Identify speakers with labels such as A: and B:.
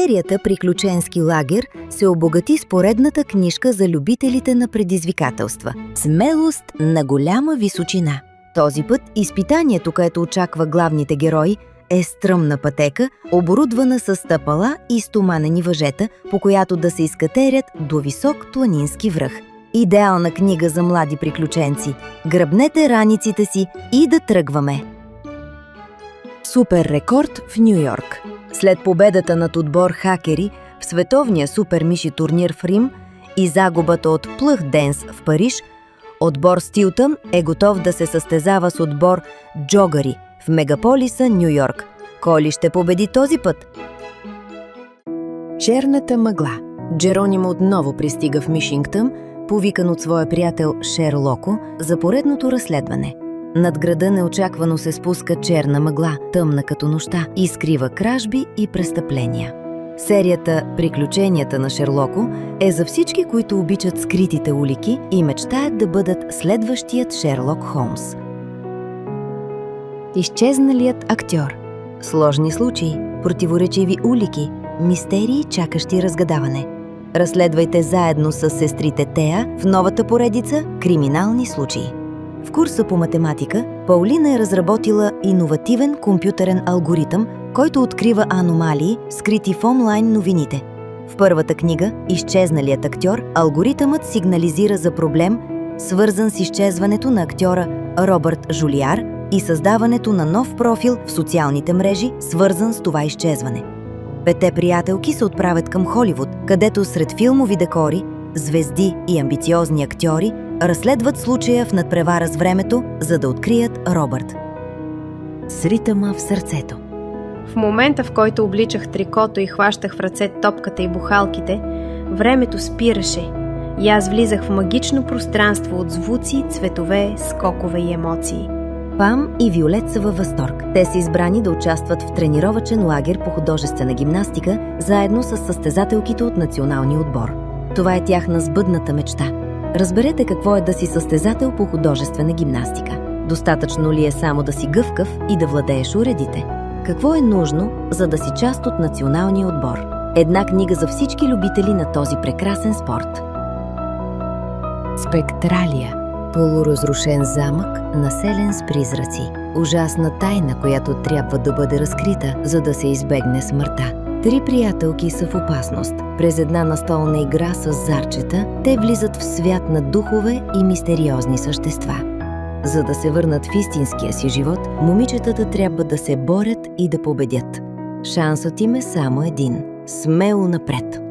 A: Серията «Приключенски лагер» се обогати с поредната книжка за любителите на предизвикателства «Смелост на голяма височина». Този път изпитанието, което очаква главните герои, е стръмна пътека, оборудвана с стъпала и стоманени въжета, по която да се изкатерят до висок планински връх. Идеална книга за млади приключенци. Гръбнете раниците си и да тръгваме! Супер рекорд в Ню Йорк. След победата над отбор хакери в световния супер миши турнир в Рим и загубата от плъх денс в Париж, отбор Стилтън е готов да се състезава с отбор джогари в мегаполиса Ню Йорк. Кой ли ще победи този път? Черната мъгла. Джеронимо отново пристига в Мишингтън, повикан от своя приятел Шерлоко за поредното разследване. Над града неочаквано се спуска черна мъгла, тъмна като нощта, и скрива кражби и престъпления. Серията «Приключенията на Шерлоко» е за всички, които обичат скритите улики и мечтаят да бъдат следващият Шерлок Холмс. Изчезналият актьор. Сложни случаи, противоречиви улики, мистерии, чакащи разгадаване. Разследвайте заедно с сестрите Теа в новата поредица «Криминални случаи». В курса по математика Паулина е разработила иновативен компютърен алгоритъм, който открива аномалии, скрити в онлайн новините. В първата книга «Изчезналият актьор» алгоритъмът сигнализира за проблем, свързан с изчезването на актьора Робърт Жулиар и създаването на нов профил в социалните мрежи, свързан с това изчезване. 5 приятелки се отправят към Холивуд, където сред филмови декори, звезди и амбициозни актьори разследват случая в надпревара с времето, за да открият Робърт. С ритъма в сърцето.
B: В момента, в който обличах трикото и хващах в ръце топката и бухалките, времето спираше и аз влизах в магично пространство от звуци, цветове, скокове и емоции.
A: Пам и Виолет са във възторг. Те са избрани да участват в тренировъчен лагер по художествена гимнастика, заедно с състезателките от националния отбор. Това е тяхна сбъдната мечта. Разберете какво е да си състезател по художествена гимнастика. Достатъчно ли е само да си гъвкав и да владееш уредите? Какво е нужно, за да си част от националния отбор? Една книга за всички любители на този прекрасен спорт. Спектралия. Полуразрушен замък, населен с призраци. Ужасна тайна, която трябва да бъде разкрита, за да се избегне смъртта. 3 приятелки са в опасност. През една настолна игра с зарчета, те влизат в свят на духове и мистериозни същества. За да се върнат в истинския си живот, момичетата трябва да се борят и да победят. Шансът им е само един – смело напред!